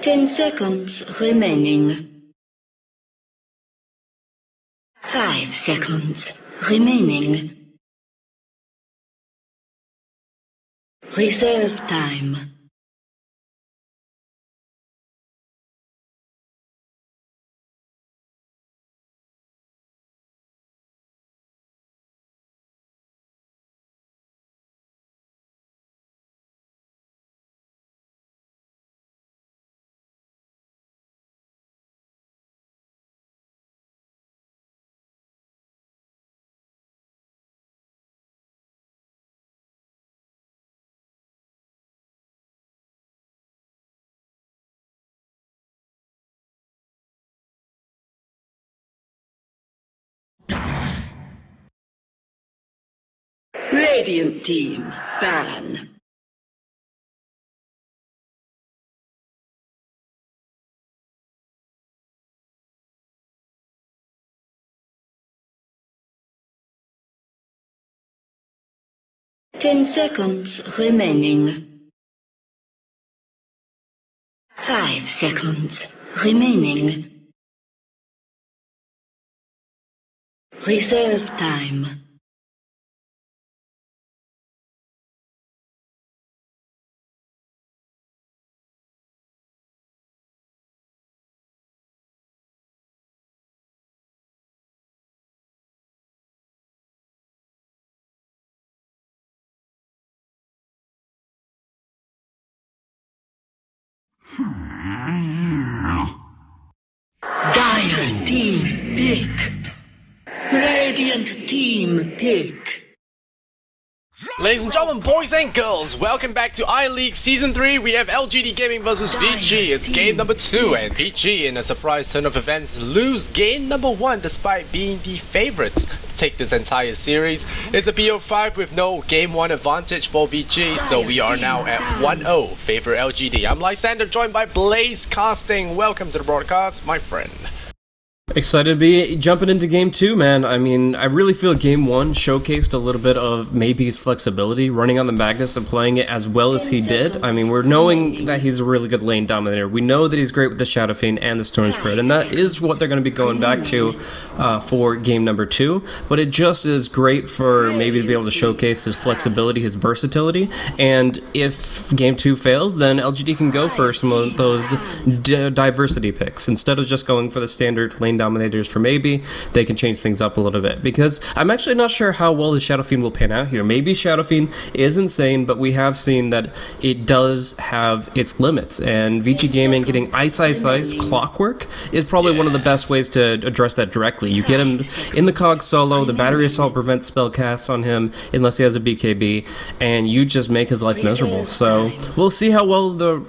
10 seconds remaining. 5 seconds remaining. Reserve time. Radiant team, ban. Ten seconds remaining. 5 seconds remaining. Reserve time. Dire team pick. Radiant team pick. Ladies and gentlemen, boys and girls, welcome back to iLeague Season 3. We have LGD Gaming versus Vici. It's game number 2, and Vici, in a surprise turn of events, lose game number 1 despite being the favorites to take this entire series. It's a bo5 with no game 1 advantage for Vici, so we are now at 1-0 favor LGD. I'm Lysander, joined by Blaze Casting. Welcome to the broadcast, my friend. Excited to be jumping into game 2, man. I mean, I really feel game 1 showcased a little bit of maybe his flexibility, running on the Magnus and playing it as well as he did. I mean, we're knowing that he's a really good lane dominator. We know that he's great with the Shadow Fiend and the Storm Spread, and that is what they're going to be going back to for game number 2. But it just is great for maybe to be able to showcase his flexibility, his versatility, and if game 2 fails, then LGD can go for some of those diversity picks. Instead of just going for the standard lane dominators for maybe, they can change things up a little bit, because I'm actually not sure how well the Shadow Fiend will pan out here. Maybe Shadow Fiend is insane, but we have seen that it does have its limits, and Vici Gaming getting Ice Clockwork is probably one of the best ways to address that directly. You get him in the cog solo, the Battery Assault prevents spell casts on him unless he has a BKB, and you just make his life miserable. So we'll see how well the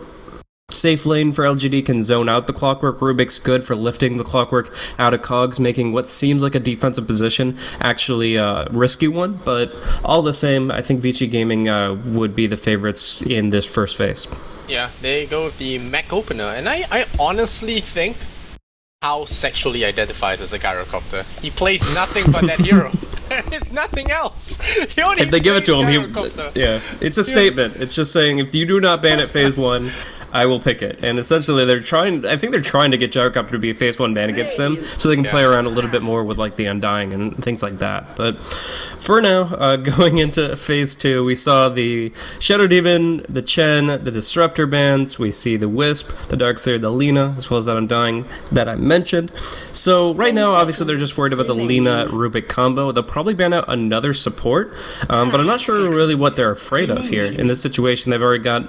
safe lane for LGD can zone out the Clockwork. Rubik's good for lifting the Clockwork out of cogs, making what seems like a defensive position actually a risky one, but all the same, I think Vici Gaming would be the favorites in this first phase. Yeah, they go with the mech opener, and I honestly think Hao sexually identifies as a gyrocopter. He plays nothing but that hero. There's nothing else. If they give it to him, yeah, it's a statement. It's just saying, if you do not ban it phase 1, I will pick it. And essentially I think they're trying to get Gyrocopter to be a phase 1 ban against them, so they can play around a little bit more with like the Undying and things like that. But for now, going into phase 2, we saw the Shadow Demon, the Chen, the Disruptor bans, we see the Wisp, the Darkseer, the Lina, as well as that Undying that I mentioned. So right now, obviously they're just worried about the Lina Rubik combo. They'll probably ban out another support, but I'm not sure really what they're afraid of here. In this situation, they've already got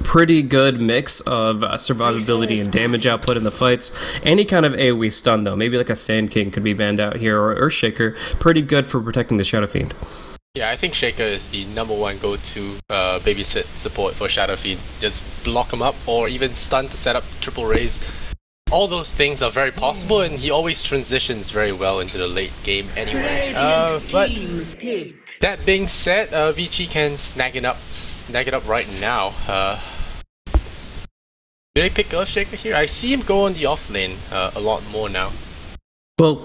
pretty good mix of survivability and damage output in the fights. Any kind of AoE stun though, maybe like a Sand King could be banned out here, or Earthshaker, pretty good for protecting the Shadow Fiend. Yeah, I think Shaker is the #1 go-to babysit support for Shadow Fiend. Just block him up, or even stun to set up triple raise. All those things are very possible, and he always transitions very well into the late game anyway. But that being said, Vici can snag it up right now. Did I pick Earthshaker here? I see him go on the off lane a lot more now. Well,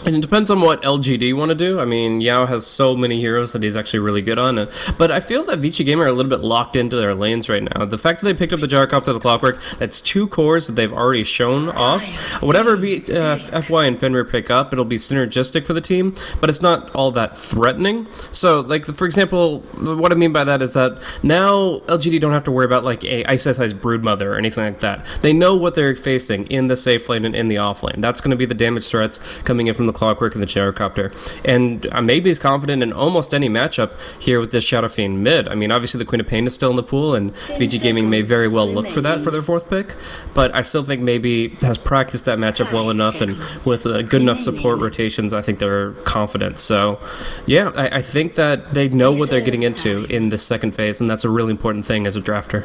And it depends on what LGD want to do. I mean, Yao has so many heroes that he's actually really good on. But I feel that Vici Gamer are a little bit locked into their lanes right now. The fact that they picked up the Gyrocopter, the Clockwork, that's 2 cores that they've already shown off. Whatever FY and Fenrir pick up, it'll be synergistic for the team, but it's not all that threatening. So, like, for example, what I mean by that is that now LGD don't have to worry about, like, a Ice Broodmother or anything like that. They know what they're facing in the safe lane and in the off lane. That's going to be the damage threats coming in from the Clockwork and the Gyrocopter. And maybe he's confident in almost any matchup here with this Shadow Fiend mid. I mean, obviously the Queen of Pain is still in the pool, and Vici Gaming may very well look for that for their 4th pick, but I still think maybe has practiced that matchup well enough, and with good enough support rotations, I think they're confident. So, yeah, I think that they know what they're getting into in this second phase, and that's a really important thing as a drafter.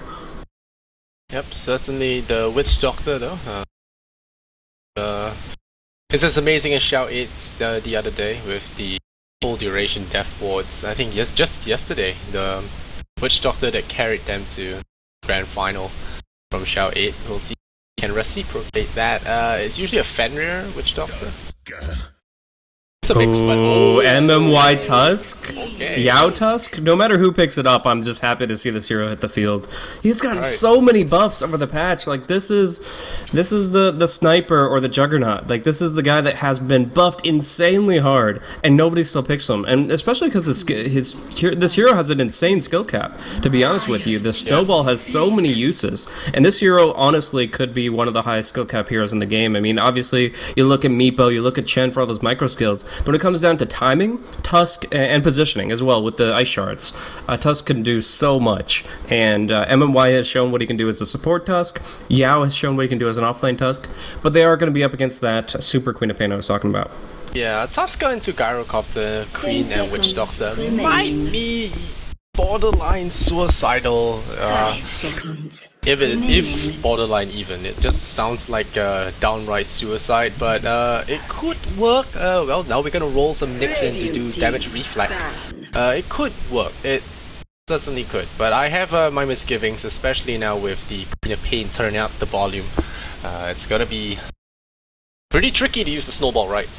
Yep, certainly the Witch Doctor, though. It's as amazing as Xiao 8 the other day with the full duration death wards. I think just yesterday, the Witch Doctor that carried them to Grand Final from Xiao 8. We'll see if we can reciprocate that. It's usually a Fenrir Witch Doctor. It's a mix, but MMY Tusk, okay. Yao Tusk. No matter who picks it up, I'm just happy to see this hero hit the field. He's gotten so many buffs over the patch. Like this is the sniper or the Juggernaut. Like this is the guy that has been buffed insanely hard, and nobody still picks him. And especially because this hero has an insane skill cap. To be honest with you, the Snowball has so many uses, and this hero honestly could be one of the highest skill cap heroes in the game. I mean, obviously you look at Meepo, you look at Chen for all those micro skills. But when it comes down to timing, Tusk, and positioning as well with the ice shards, Tusk can do so much. And MMY has shown what he can do as a support Tusk. Yao has shown what he can do as an offlane Tusk. But they are going to be up against that Super Queen of Pain I was talking about. Yeah, Tusk into Gyrocopter, Queen, and Witch Doctor might be borderline suicidal. 5 seconds. If borderline even, it just sounds like downright suicide, but it could work. Well, now we're gonna roll some Nyx in to do damage reflect. It could work. It certainly could, but I have my misgivings, especially now with the Queen of Pain turning up the volume. It's gonna be pretty tricky to use the snowball right.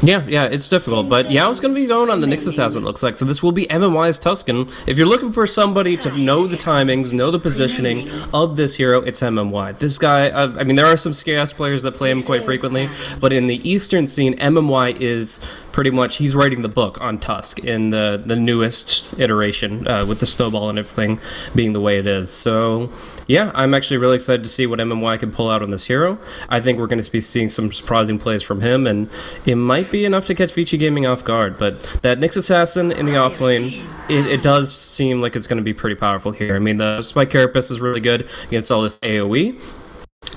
Yeah, it's difficult, but Yao's going to be going on the Nyx Assassin, it looks like, so this will be MMY's Tuscan. If you're looking for somebody to know the timings, know the positioning of this hero, it's MMY. This guy, I mean, there are some Chaos players that play him quite frequently, but in the Eastern scene, MMY is pretty much, he's writing the book on Tusk in the newest iteration, with the snowball and everything being the way it is. So, yeah, I'm actually really excited to see what MMY can pull out on this hero. I think we're going to be seeing some surprising plays from him, and it might be enough to catch Vici Gaming off guard, but that Nyx Assassin in the offlane, it does seem like it's going to be pretty powerful here. I mean, the Spike Carapace is really good against all this AoE,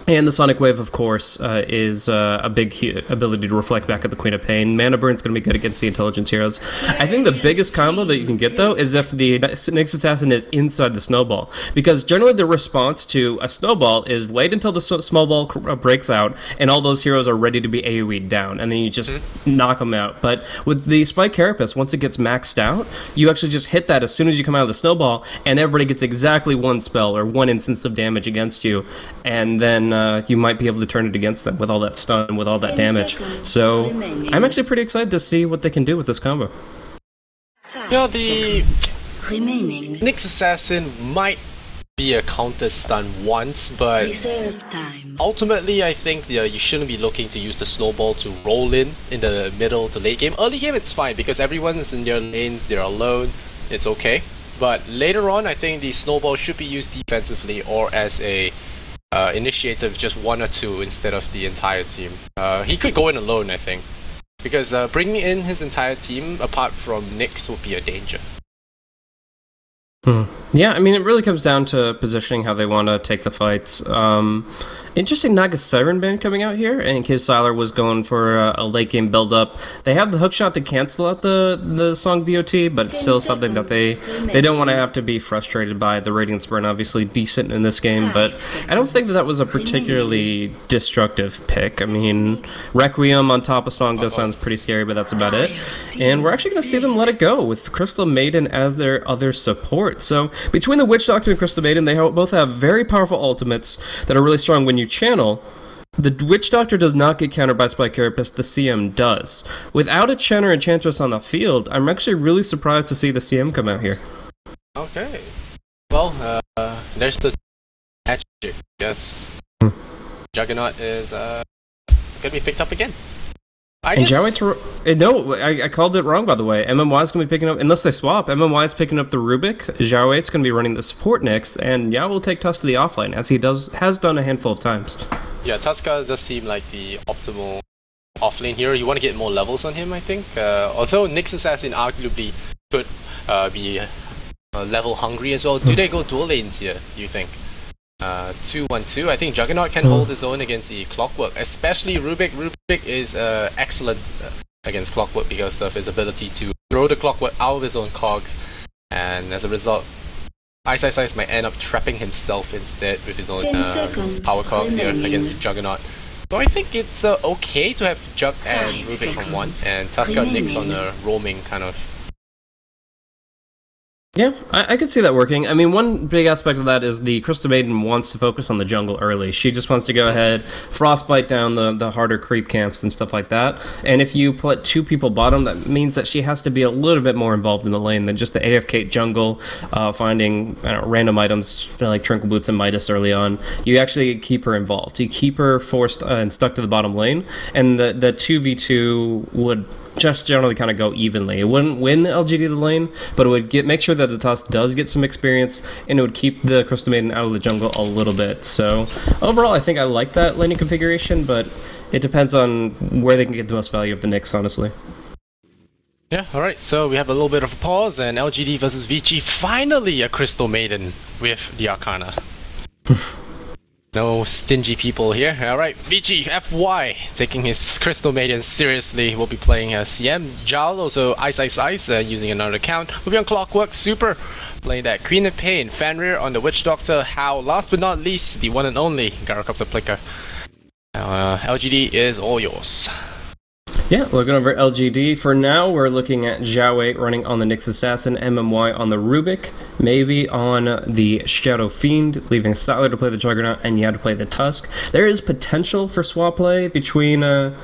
and the Sonic Wave, of course, is a big ability to reflect back at the Queen of Pain. Mana Burn's going to be good against the Intelligence heroes. I think the biggest combo that you can get, though, is if the Nyx Assassin is inside the Snowball. Because generally the response to a Snowball is wait until the Snowball breaks out, and all those heroes are ready to be AoE'd down, and then you just knock them out. But with the Spike Carapace, once it gets maxed out, you actually just hit that as soon as you come out of the Snowball, and everybody gets exactly one spell, or one instance of damage against you, and then you might be able to turn it against them with all that stun, with all that damage. So I'm actually pretty excited to see what they can do with this combo. Yeah, the Nyx Assassin might be a counter stun once, but ultimately I think you shouldn't be looking to use the snowball to roll in the middle to late game. Early game it's fine because everyone's in their lanes, they're alone, it's okay. But later on I think the snowball should be used defensively or as a initiator of just 1 or 2 instead of the entire team. He could go in alone, I think, because bringing in his entire team apart from Nyx would be a danger. Yeah, I mean, it really comes down to positioning how they want to take the fights. Interesting Naga Siren Band coming out here, and Kid was going for a late game build up. They have the hookshot to cancel out the song BOT, but it's still something that they don't want to have to be frustrated by. The Radiance Burn obviously decent in this game, but I don't think that was a particularly destructive pick. I mean, Requiem on top of Song does sounds pretty scary, but that's about it. And we're actually going to see them let it go with Crystal Maiden as their other support. So between the Witch Doctor and Crystal Maiden, they both have very powerful ultimates that are really strong when you channel, The Witch Doctor does not get countered by Spike Carapace, the CM does. Without a Chen or Enchantress on the field, I'm actually really surprised to see the CM come out here. Okay. Well, there's the magic. Yes. Juggernaut is gonna be picked up again. I called it wrong, by the way. MMY is going to be picking up, unless they swap, MMY is picking up the Rubik, Xiao 8's going to be running the support next, and Yao will take Tusk to the offlane, as he has done a handful of times. Yeah, Tuska does seem like the optimal offlane hero. You want to get more levels on him, I think. Although Nyx Assassin arguably could be level hungry as well. Do they go dual lanes here, do you think? 2-1-2. I think Juggernaut can hold his own against the Clockwork, especially Rubik. Rubik is excellent against Clockwork because of his ability to throw the Clockwork out of his own cogs, and as a result, Ice might end up trapping himself instead with his own power cogs here against the Juggernaut. So I think it's okay to have Jug and Rubik on one, and Tuska Nyx on a roaming kind of. Yeah, I could see that working. I mean, one big aspect of that is the Crystal Maiden wants to focus on the jungle early. She just wants to go ahead, frostbite down the harder creep camps and stuff like that. And if you put two people bottom, that means that she has to be a little bit more involved in the lane than just the AFK jungle, finding random items like Trinkle Boots and Midas early on. You actually keep her involved. You keep her forced and stuck to the bottom lane, and the 2v2 would just generally kind of go evenly. It wouldn't win LGD the lane, but it would make sure that the Tusk does get some experience, and it would keep the Crystal Maiden out of the jungle a little bit. So overall, I think I like that laning configuration, but it depends on where they can get the most value of the Nyx, honestly. Yeah, alright, so we have a little bit of a pause, and LGD versus Vici, finally a Crystal Maiden with the Arcana. No stingy people here. Alright, Vici, FY, taking his Crystal Maiden seriously. Will be playing CM. Jal, also Ice, using another account. Will be on Clockwork, Super, playing that Queen of Pain. Fenrir on the Witch Doctor. How, last but not least, the one and only Gyrocopter Plicker. LGD is all yours. Yeah, looking over at LGD. For now, we're looking at Xiao 8 running on the Nyx Assassin, MMY on the Rubik, maybe on the Shadow Fiend, leaving Styler to play the Juggernaut and Yao to play the Tusk. There is potential for swap play between a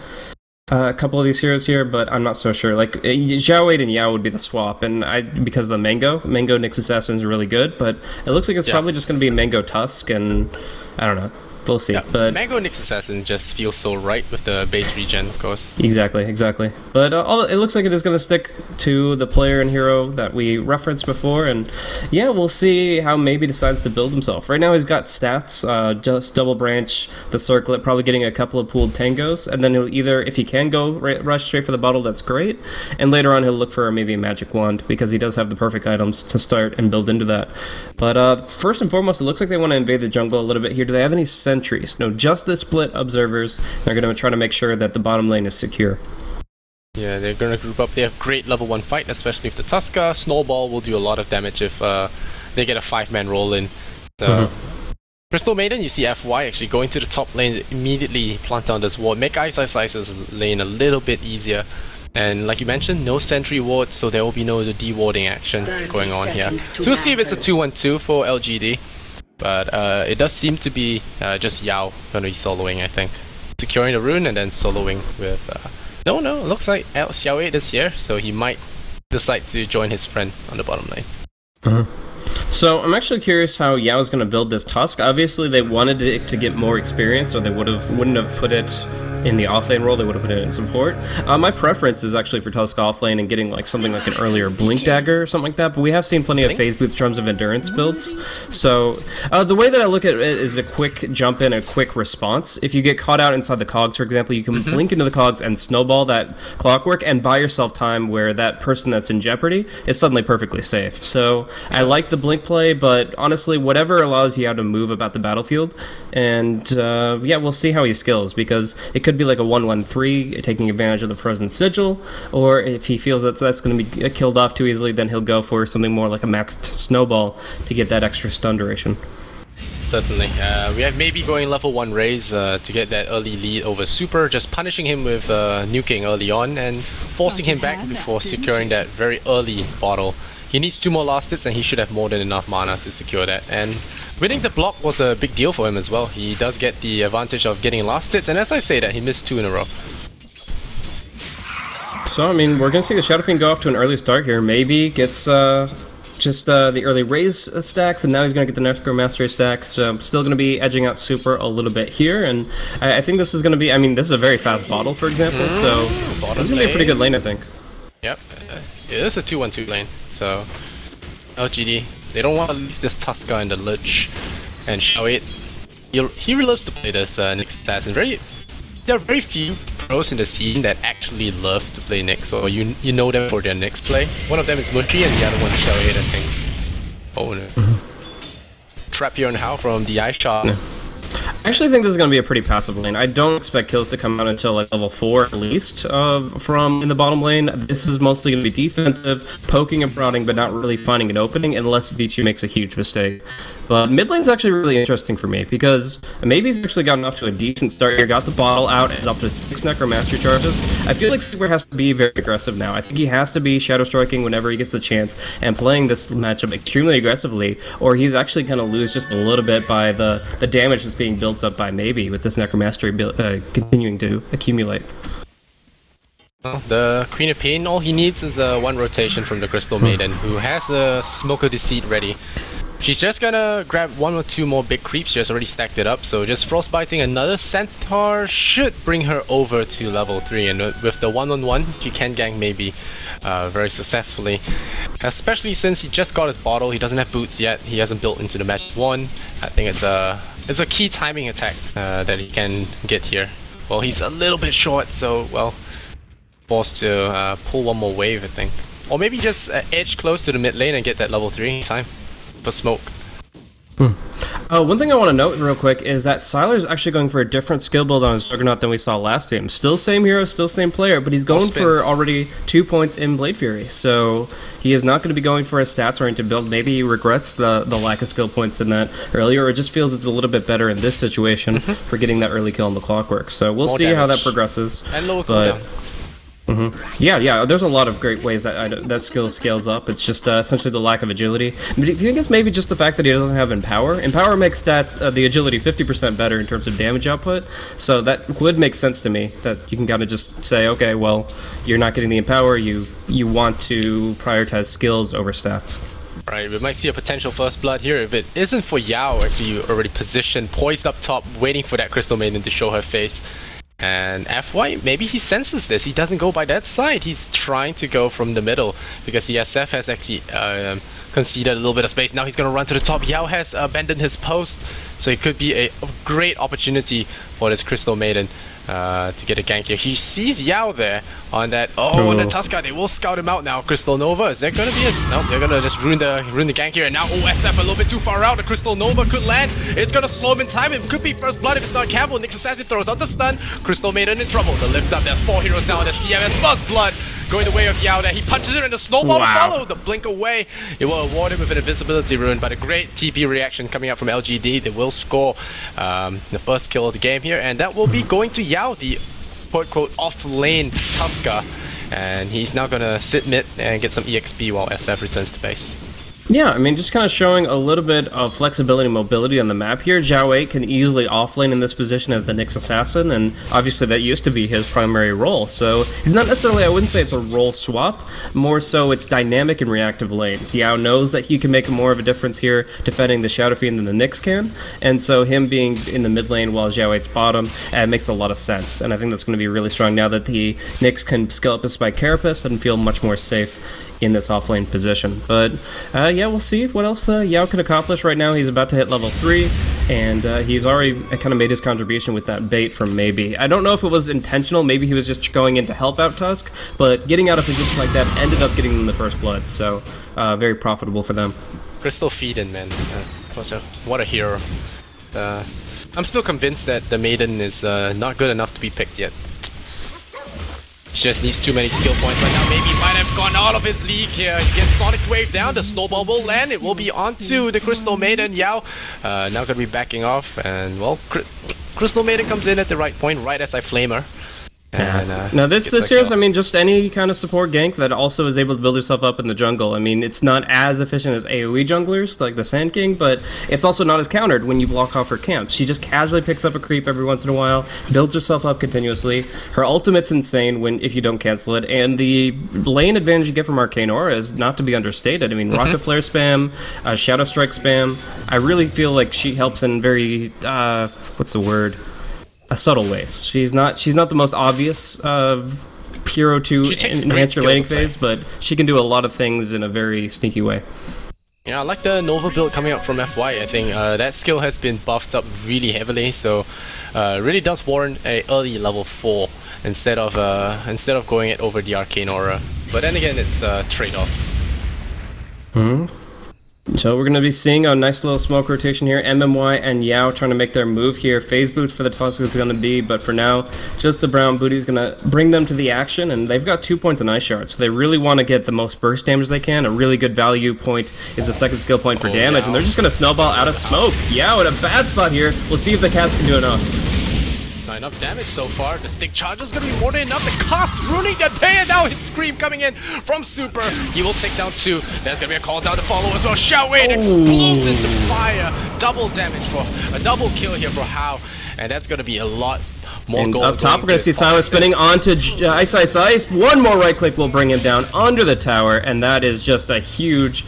couple of these heroes here, but I'm not so sure. Like, Xiao 8 and Yao would be the swap, and because of the Mango Nyx Assassin is really good, but it looks like it's probably just going to be Mango Tusk, and I don't know. We'll see. Yeah, but Mango Nyx Assassin just feels so right with the base regen, of course. Exactly. But it looks like it is going to stick to the player and hero that we referenced before, and yeah, we'll see how maybe decides to build himself. Right now he's got stats, just double branch, the circlet, probably getting a couple of pooled tangos, and then he'll either, if he can go rush straight for the bottle, that's great, and later on he'll look for maybe a magic wand, because he does have the perfect items to start and build into that. But first and foremost, it looks like they want to invade the jungle a little bit here. Do they have any sentries? No, just the split observers. They're going to try to make sure that the bottom lane is secure. Yeah, they're going to group up. They have great level 1 fight, especially if the Tuska. Snowball will do a lot of damage if they get a 5-man roll in. So, Crystal Maiden, you see FY actually going to the top lane, immediately plant down this ward, make Ice's lane a little bit easier. And like you mentioned, no sentry ward, so there will be no dewarding action going on here. So we'll see if it's a 2-1-2 for LGD. But it does seem to be just Yao going to be soloing, I think. Securing the rune and then soloing with... No, it looks like Xiao 8 is here, so he might decide to join his friend on the bottom lane. So I'm actually curious how Yao is going to build this Tusk. Obviously, they wanted it to get more experience, or they wouldn't have put it in the offlane role. They would have put it in support. My preference is actually for Tusk offlane and getting like something like an earlier Blink Dagger or something like that, but we have seen plenty of Phase Booth Drums of Endurance builds. So the way that I look at it is a quick jump in, a quick response. If you get caught out inside the cogs, for example, you can blink into the cogs and snowball that Clockwork and buy yourself time where that person that's in jeopardy is suddenly perfectly safe. So I like the blink play, but honestly, whatever allows Yao to move about the battlefield, and yeah, we'll see how he skills, because it could be like a 1-1-3, taking advantage of the Frozen Sigil, or if he feels that that's going to be killed off too easily, then he'll go for something more like a maxed Snowball to get that extra stun duration. Certainly. We have maybe going level 1 raise to get that early lead over Super, just punishing him with nuking early on and forcing him back before securing that very early bottle. He needs 2 more last hits and he should have more than enough mana to secure that. And Winning the block was a big deal for him as well. He does get the advantage of getting last hits, and as I say that, he missed 2 in a row. So, I mean, we're going to see the Shadow Fiend go off to an early start here. Maybe gets just the early raise stacks, and now he's going to get the Necromastery stacks. So, still going to be edging out Super a little bit here, and I think this is going to be, I mean, this is a very fast bottle, for example, so this is going to be a pretty good lane, I think. Yep, it is a 2-1-2 lane, so LGD, they don't want to leave this Tusker in the lurch, and Xiao 8, he really loves to play this Nyx assassin. There are very few pros in the scene that actually love to play Nyx, so you know them for their Nyx play. One of them is Muchi and the other one is Xiao 8, I think. Oh no. Trap here on How from the Ice Shots. I actually think this is going to be a pretty passive lane. I don't expect kills to come out until like level 4 at least from in the bottom lane. This is mostly going to be defensive, poking and prodding, but not really finding an opening unless Vici makes a huge mistake. But mid lane's actually really interesting for me because maybe he's actually gotten off to a decent start here, got the bottle out, is up to 6 Necromastery charges. I feel like Super has to be very aggressive now. I think he has to be Shadow Striking whenever he gets the chance and playing this matchup extremely aggressively, or he's actually going to lose just a little bit by the damage that's being built up by maybe with this Necromastery continuing to accumulate. Well, the Queen of Pain, all he needs is one rotation from the Crystal Maiden, who has a Smoke of Deceit ready. She's just gonna grab 1 or 2 more big creeps. She has already stacked it up, so just frostbiting another Centaur should bring her over to level 3, and with the 1-on-1 she can gank maybe very successfully. Especially since he just got his bottle, he doesn't have boots yet, he hasn't built into the match 1. I think it's a key timing attack that he can get here. Well, he's a little bit short, so well, forced to pull one more wave, I think. Or maybe just edge close to the mid lane and get that level 3 time for smoke. One thing I want to note real quick is that Sylar's actually going for a different skill build on his Juggernaut than we saw last game. Still same hero, still same player, but he's going for already 2 points in Blade Fury. So he is not going to be going for a stats-oriented build. Maybe he regrets the lack of skill points in that earlier, or just feels it's a little bit better in this situation for getting that early kill on the Clockwork. So we'll see how that progresses. And lower cooldown. Yeah, there's a lot of great ways that that skill scales up. It's just essentially the lack of agility. Do you think it's maybe just the fact that he doesn't have Empower? Empower makes the agility 50% better in terms of damage output, so that would make sense to me, that you can kind of just say, okay, well, you're not getting the Empower, you want to prioritize skills over stats. Right, we might see a potential first blood here if it isn't for Yao actually already positioned, poised up top, waiting for that Crystal Maiden to show her face. And FY, maybe he senses this, he doesn't go by that side, he's trying to go from the middle, because the SF has actually conceded a little bit of space. Now he's going to run to the top. Yao has abandoned his post, so it could be a great opportunity for this Crystal Maiden to get a gank here. He sees Yao there on that. On the Tusker, they will scout him out now. Crystal Nova, is that gonna be it? No, they're gonna just ruin the gank here. And now SF a little bit too far out. The Crystal Nova could land. It's gonna slow him in time. It could be first blood if it's not careful. Nyx Assassin throws out the stun. Crystal Maiden in trouble. The lift up. There's 4 heroes now. The CMS first blood going the way of Yao there. He punches it and the snowball to follow. The blink away. It will award him with an invisibility rune, but a great TP reaction coming out from LGD. They will score the first kill of the game here, and that will be going to Yao, the quote-unquote off-lane Tusker. And he's now gonna sit mid and get some EXP while SF returns to base. Yeah, I mean, just kind of showing a little bit of flexibility and mobility on the map here. Xiao 8 can easily offlane in this position as the Nyx Assassin, and obviously that used to be his primary role. So, not necessarily, I wouldn't say it's a role swap, more so it's dynamic and reactive lanes. Yao knows that he can make more of a difference here defending the Shadow Fiend than the Nyx can, and so him being in the mid lane while Xiao 8's bottom makes a lot of sense, and I think that's going to be really strong now that the Nyx can scale up his Spike Carapace and feel much more safe in this offlane position. But yeah, we'll see what else Yao can accomplish. Right now he's about to hit level 3, and he's already kind of made his contribution with that bait from Maybe. I don't know if it was intentional, maybe he was just going in to help out Tusk, but getting out of position like that ended up getting them the first blood, so very profitable for them. Crystal Feeden, man. What a hero. I'm still convinced that the Maiden is not good enough to be picked yet. She just needs too many skill points right now. Maybe he might have gone out of his league here. He gets Sonic Wave down. The snowball will land. It will be onto the Crystal Maiden. Yao now going to be backing off. And, well, Crystal Maiden comes in at the right point, right as I flame her. And, now this here's, I mean, just any kind of support gank that also is able to build herself up in the jungle. I mean, it's not as efficient as AoE junglers like the Sand King, but it's also not as countered when you block off her camp. She just casually picks up a creep every once in a while, builds herself up continuously. Her ultimate's insane if you don't cancel it, and the lane advantage you get from Arcane Aura is not to be understated. I mean, Rocket Flare spam, Shadow Strike spam. I really feel like she helps in very what's the word? A subtle ways. She's not the most obvious hero to enhance your laning phase, but she can do a lot of things in a very sneaky way. Yeah, I like the Nova build coming up from FY. I think that skill has been buffed up really heavily, so really does warrant a early level 4 instead of going it over the Arcane Aura. But then again, it's a trade-off. So we're going to be seeing a nice little smoke rotation here. MMY and Yao trying to make their move here. Phase boots for the Tusk is going to be, but for now, just the brown booty is going to bring them to the action, and they've got 2 points in Ice Shard, so they really want to get the most burst damage they can. A really good value point is the second skill point for damage, and they're just going to snowball out of smoke. Yao in a bad spot here. We'll see if the cast can do enough. Not enough damage so far. The stick charge is going to be more than enough. The cast ruining the day, and now it's Scream coming in from Super. He will take down 2. There's going to be a call down to follow as well. Xiao Wei explodes into fire. Double damage for a double kill here for Hao, and that's going to be a lot more gold. Up top, we're going to see Silas spinning onto Ice. One more right click will bring him down under the tower, and that is just a huge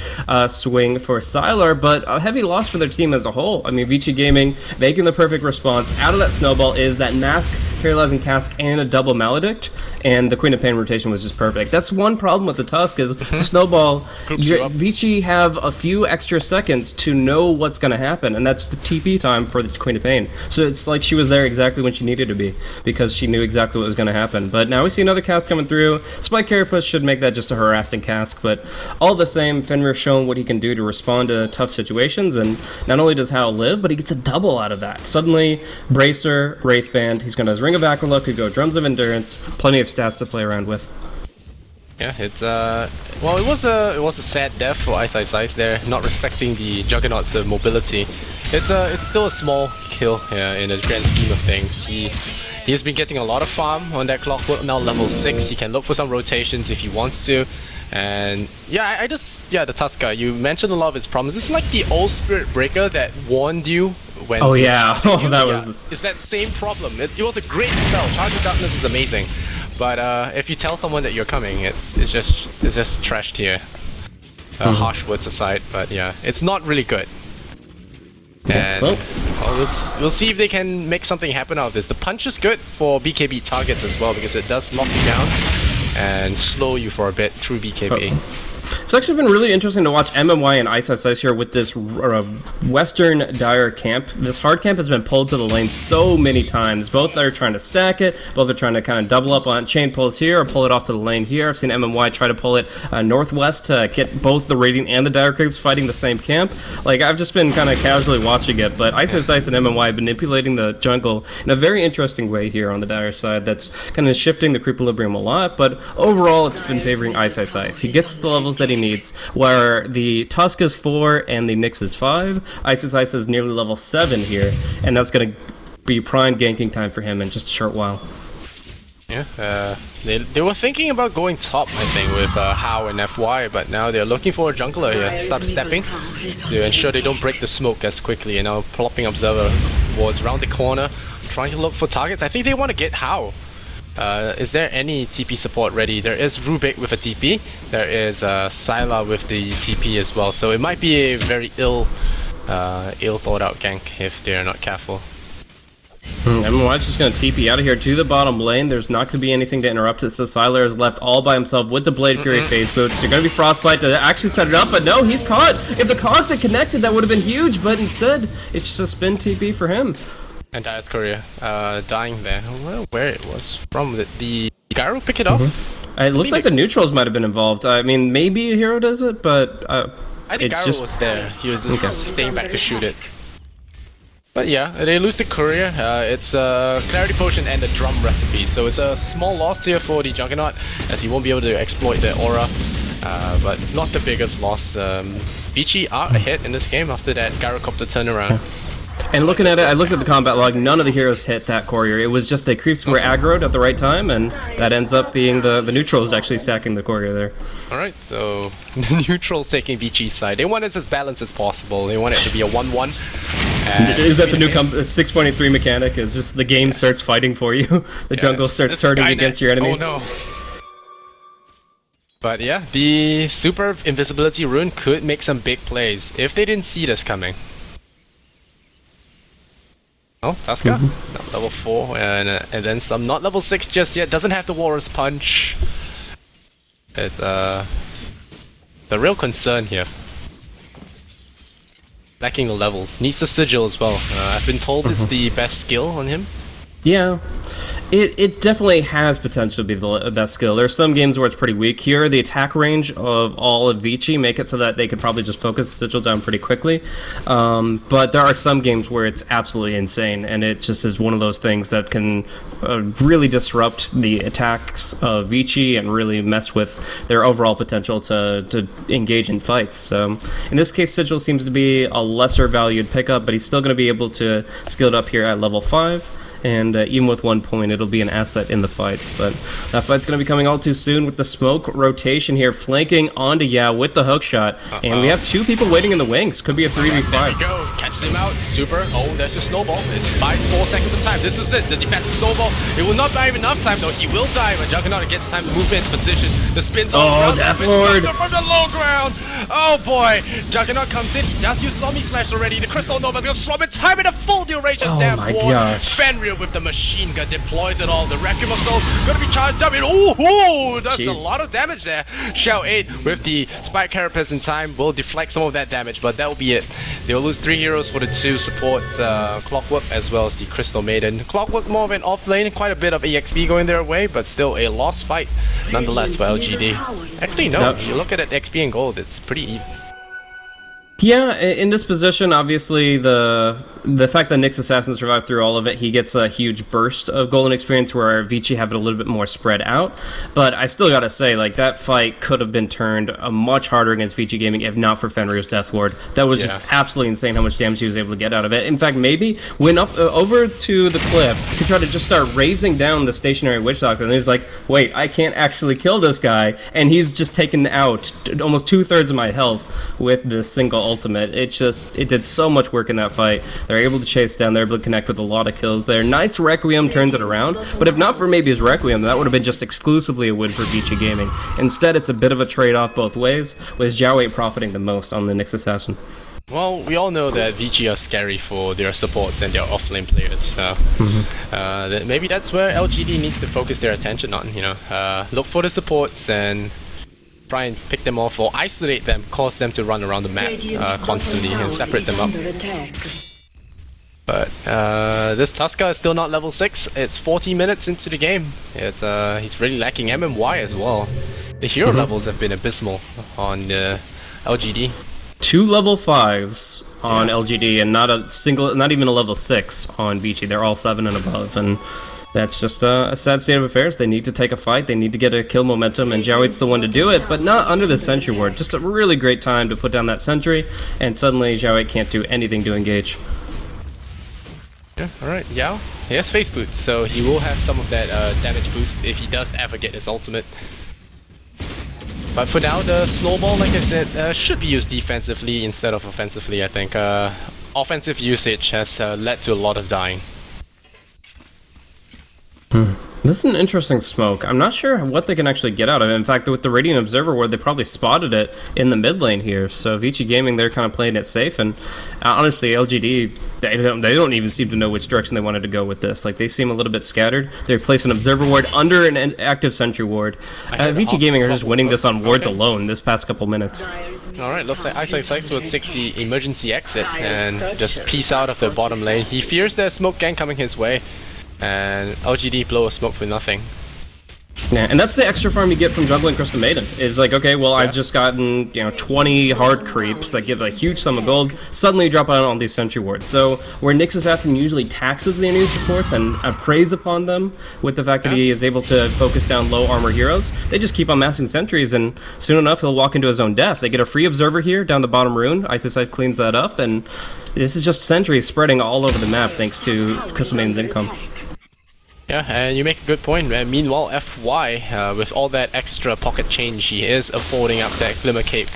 swing for Sylar, but a heavy loss for their team as a whole. I mean, Vici Gaming making the perfect response. Out of that snowball is that Mask, Paralyzing Cask, and a double Maledict, and the Queen of Pain rotation was just perfect. That's one problem with the Tusk is snowball. Vici have a few extra seconds to know what's going to happen, and that's the TP time for the Queen of Pain. So it's like she was there exactly when she needed to be, because she knew exactly what was going to happen. But now we see another cast coming through. Spike Carapace should make that just a harassing cask, but all the same, Fenrir's shown what he can do to respond to tough situations, and not only does Hal live, but he gets a double out of that. Suddenly, Bracer, Wraithband, he's going to Ring of Backward could go Drums of Endurance, plenty of stats to play around with. Yeah, it's well, it was a sad death for Ice there, not respecting the Juggernaut's mobility. It's still a small kill in the grand scheme of things. He has been getting a lot of farm on that Clockwork, now level 6. He can look for some rotations if he wants to. And yeah, the Tusker, you mentioned a lot of its problems. It's like the old Spirit Breaker that warned you when... Oh yeah, that was... It's that same problem. It was a great spell. Charge of Darkness is amazing. But if you tell someone that you're coming, it's just trashed here. Harsh words aside, but yeah, it's not really good. And we'll see if they can make something happen out of this. The punch is good for BKB targets as well, because it does lock you down and slow you for a bit through BKB. It's actually been really interesting to watch MMY and Ice here with this Western Dire camp. This hard camp has been pulled to the lane so many times. Both are trying to stack it, both are trying to kind of double up on chain pulls here or pull it off to the lane here. I've seen MMY try to pull it northwest to get both the Radiant and the Dire creeps fighting the same camp. Like, I've just been kind of casually watching it, but Ice and MMY manipulating the jungle in a very interesting way here on the Dire side that's kind of shifting the equilibrium a lot, but overall it's been favoring Ice. He gets the levels that he needs, where the Tusk is 4 and the Nyx is 5. Ice is nearly level 7 here, and that's going to be prime ganking time for him in just a short while. Yeah, they were thinking about going top, I think, with Hao and FY, but now they're looking for a jungler here. Start stepping to ensure they don't break the smoke as quickly, and now plopping Observer wards around the corner, trying to look for targets. I think they want to get Hao. Is there any TP support ready? There is Rubik with a TP, there is Sylar with the TP as well, so it might be a very ill thought out gank if they're not careful. MMY's just going to TP out of here to the bottom lane. There's not going to be anything to interrupt it, so Sylar is left all by himself with the Blade Fury phase boots. You're going to be Frostbite to actually set it up, but no, he's caught! If the cogs had connected, that would have been huge, but instead, it's just a spin TP for him. And Dire's Courier dying there. I don't know where it was from. The Gyro pick it up? It looks like the neutrals might have been involved. I mean, maybe a hero does it, but I think Gyro was there. He was just staying back to shoot it. But yeah, they lose the Courier. It's a Clarity Potion and a Drum recipe, so it's a small loss here for the Juggernaut, as he won't be able to exploit the aura. But it's not the biggest loss. Vici are ahead in this game after that Gyrocopter turnaround. And looking at it, I looked at the combat log, none of the heroes hit that courier. It was just the creeps were aggroed at the right time, and that ends up being the neutrals actually sacking the courier there. Alright, so the neutrals taking Vici's side. They want it as balanced as possible. They want it to be a 1-1. Is that the new 6.83 mechanic? Is just the game starts fighting for you. The jungle starts turning against your enemies. Oh no. But yeah, the super invisibility rune could make some big plays if they didn't see this coming. Oh, Tuska, level 4, and then some. Not level 6 just yet. Doesn't have the Warrior's Punch. It's the real concern here. Lacking the levels. Needs the sigil as well. I've been told it's the best skill on him. Yeah, it definitely has potential to be the best skill. There's some games where it's pretty weak. Here, the attack range of all of Vici make it so that they could probably just focus the sigil down pretty quickly. But there are some games where it's absolutely insane, and it just is one of those things that can really disrupt the attacks of Vici and really mess with their overall potential to engage in fights. So in this case, sigil seems to be a lesser valued pickup, but he's still going to be able to skill it up here at level 5. And even with 1 point, it'll be an asset in the fights. But that fight's going to be coming all too soon with the smoke rotation here, flanking onto Yao with the hook shot. And we have 2 people waiting in the wings. Could be a 3v5. There we go. Catches him out. Super. Oh, there's your snowball. It buys 4 seconds of time. This is it. The defensive snowball. It will not buy him enough time, though. He will die, but Juggernaut gets time to move into position. The spins all around. Death Lord. From the low ground. Oh, boy. Juggernaut comes in. He does use Zombie Slash already. The Crystal Nova's going to swap in time in a full duration. Oh, my gosh. Fenrir with the machine gun deploys it all. The Requiem of Souls gonna be charged up. Ooh, that's a lot of damage there. Shell 8 with the Spike Carapace in time will deflect some of that damage, but that will be it. They'll lose 3 heroes for the 2 support Clockwork as well as the Crystal Maiden. Clockwork more of an off lane, quite a bit of EXP going their way, but still a lost fight nonetheless for LGD. Actually, no, you look at it, XP and gold, it's pretty even. Yeah, in this position, obviously, the fact that Nyx Assassin survived through all of it, he gets a huge burst of golden experience where Vici have it a little bit more spread out. But I still gotta say, like, that fight could have been turned much harder against Vici Gaming if not for Fenrir's Death Ward. That was just absolutely insane how much damage he was able to get out of it. In fact, maybe went up over to the cliff to try to just start raising down the stationary Witch Doctor, and he's like, wait, I can't actually kill this guy, and he's just taken out almost 2/3 of my health with this single ultimate. It did so much work in that fight. They're able to chase down, they're able to connect with a lot of kills there. Nice Requiem turns it around, but if not for maybe his Requiem, that would have been just exclusively a win for Vici Gaming. Instead, it's a bit of a trade-off both ways, with Zhao 8 profiting the most on the Nyx Assassin. Well, we all know that Vici are scary for their supports and their offlane players, so maybe that's where LGD needs to focus their attention on, you know. Look for the supports and try and pick them off or isolate them, cause them to run around the map constantly and separate them up. But this Tuska is still not level 6. It's 40 minutes into the game. He's really lacking MMY as well. The hero levels have been abysmal on LGD. 2 level 5s on LGD and not even a level 6 on Vici. They're all 7 and above, and that's just a sad state of affairs. They need to take a fight, they need to get a kill momentum, and Zhao 8's the one to do it, but not under the Sentry Ward. Just a really great time to put down that Sentry, and suddenly Zhao 8 can't do anything to engage. Yeah, alright, Yao. He has face boots, so he will have some of that damage boost if he does ever get his ultimate. But for now, the snowball, like I said, should be used defensively instead of offensively, I think. Offensive usage has led to a lot of dying. This is an interesting smoke. I'm not sure what they can actually get out of it. In fact, with the Radiant Observer Ward, they probably spotted it in the mid lane here. So Vici Gaming, they're kind of playing it safe. And honestly, LGD, they don't even seem to know which direction they wanted to go with this. Like, they seem a little bit scattered. They place an Observer Ward under an active Sentry Ward. Vici Gaming are just winning this on wards alone this past couple minutes. Alright, looks like Ice Sykes will take the emergency exit and just peace out of the bottom lane. He fears there's smoke gang coming his way. And LGD blow a smoke for nothing. Yeah, and that's the extra farm you get from juggling Crystal Maiden. Is like, okay, well, I've just gotten 20 hard creeps that give a huge sum of gold. Suddenly, you drop out on these sentry wards. So where Nyx Assassin usually taxes the enemy supports and preys upon them with the fact that he is able to focus down low armor heroes, they just keep on massing sentries, and soon enough he'll walk into his own death. They get a free observer here down the bottom rune. Ice cleans that up, and this is just sentries spreading all over the map thanks to Crystal Maiden's income. Yeah, and you make a good point. And meanwhile, FY, with all that extra pocket change, he is affording up that Glimmer Cape.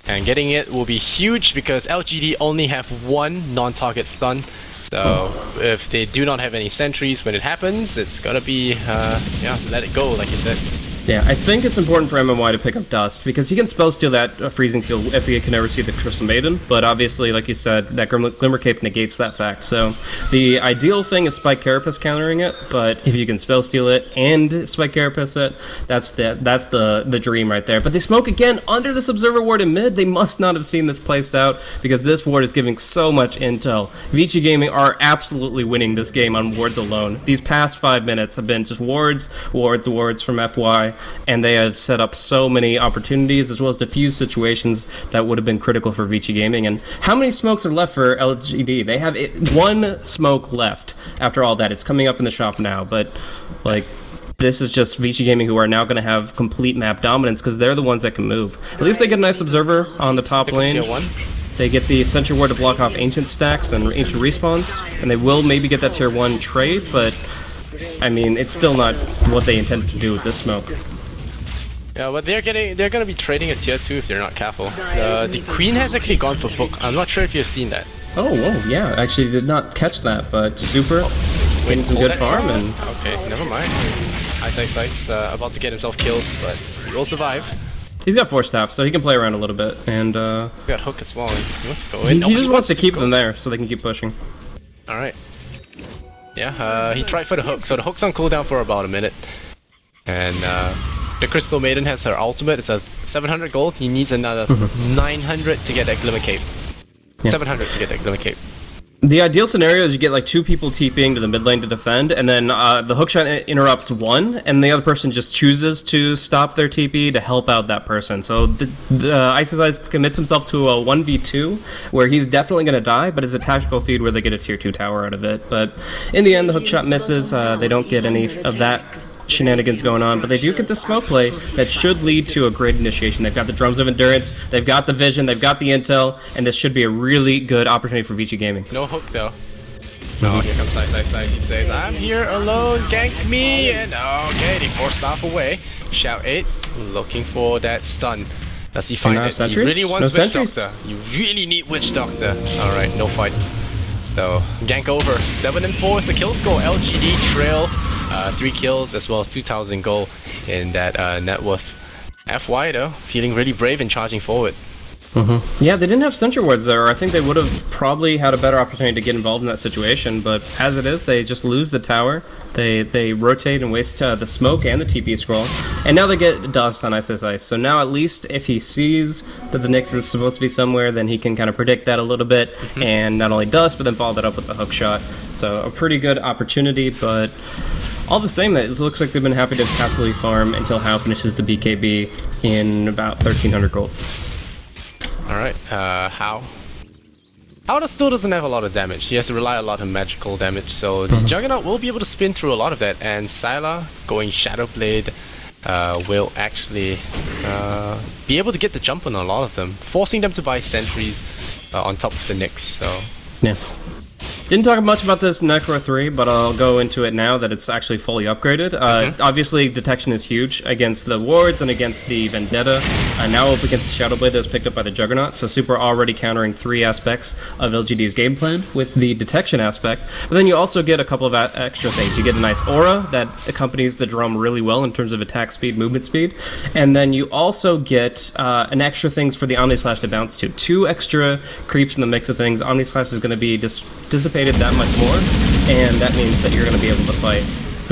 And getting it will be huge because LGD only have one non-target stun. So if they do not have any sentries when it happens, it's gonna be, yeah, let it go, like you said. Yeah, I think it's important for MMY to pick up Dust, because he can spell steal that freezing field if he can never see the Crystal Maiden, but obviously, like you said, that Glimmer Cape negates that fact. So the ideal thing is Spike Carapace countering it, but if you can spell steal it and Spike Carapace it, that's the dream right there. But they smoke again under this Observer Ward in mid. They must not have seen this placed out, because this ward is giving so much intel. Vici Gaming are absolutely winning this game on wards alone. These past 5 minutes have been just wards from FY, and they have set up so many opportunities as well as diffuse situations that would have been critical for Vici Gaming. And how many smokes are left for LGD? They have one smoke left after all that. It's coming up in the shop now, but like, this is just Vici Gaming, who are now going to have complete map dominance because they're the ones that can move. At least they get a nice observer on the top lane. Tier 1. They get the Sentry Ward to block off Ancient stacks and Ancient respawns, and they will maybe get that tier 1 trade, but I mean, it's still not what they intended to do with this smoke. Yeah, but they're gonna be trading at tier 2 if they're not careful. The Queen has actually gone for Book. I'm not sure if you've seen that. Oh, whoa, yeah, actually did not catch that, but Super getting some good farm and... Okay, never mind. Ice, about to get himself killed, but he will survive. He's got 4 staff, so he can play around a little bit, and He got Hook as well, and he wants to go in. He just wants to keep them there so they can keep pushing. Alright. Yeah, he tried for the Hook, so the Hook's on cooldown for about a minute. And the Crystal Maiden has her ultimate. It's a 700 gold. He needs another 900 to get that Glimmer Cape. Yeah. 700 to get that Glimmer Cape. The ideal scenario is you get like 2 people TPing to the mid lane to defend, and then the hookshot interrupts one, and the other person just chooses to stop their TP to help out that person. So the Ice commits himself to a 1v2, where he's definitely going to die, but it's a tactical feed where they get a tier 2 tower out of it. But in the end, the hookshot misses. They don't get any of that shenanigans going on, but they do get the smoke play that should lead to a great initiation. They've got the Drums of Endurance, they've got the vision, they've got the intel, and this should be a really good opportunity for Vici Gaming. No hook though. Oh, here comes Ice. He says, I'm here alone, gank me, and okay, they force staff away. Shout 8, looking for that stun. Does he find it? He really wants Witch Doctor. You really need Witch Doctor. Alright, no fight. So, gank over. 7 and 4 is the kill score. LGD trail. 3 kills as well as 2,000 gold in that net worth. FY though, feeling really brave and charging forward. Yeah, they didn't have Sentry Wards there. I think they would have probably had a better opportunity to get involved in that situation, but as it is, they just lose the tower. They rotate and waste the smoke and the TP scroll, and now they get Dust on Ice. So now at least if he sees that the Nyx is supposed to be somewhere, then he can kind of predict that a little bit, and not only Dust, but then follow that up with the hook shot. So a pretty good opportunity, but all the same, it looks like they've been happy to passively farm until Hao finishes the BKB in about 1,300 gold. Alright, Hao still doesn't have a lot of damage. He has to rely a lot on magical damage, so the Juggernaut will be able to spin through a lot of that, and Sylar going Shadow Blade will actually be able to get the jump on a lot of them, forcing them to buy sentries on top of the Nyx, so... Yeah. Didn't talk much about this Necro 3, but I'll go into it now that it's actually fully upgraded. Obviously, detection is huge against the wards and against the Vendetta. Now up against the Shadowblade that was picked up by the Juggernaut, so Super already countering 3 aspects of LGD's game plan with the detection aspect. But then you also get a couple of extra things. You get a nice aura that accompanies the drum really well in terms of attack speed, movement speed. And then you also get an extra things for the Omni Slash to bounce to. 2 extra creeps in the mix of things. Omni Slash is going to be dissipated that much more, and that means that you're going to be able to fight,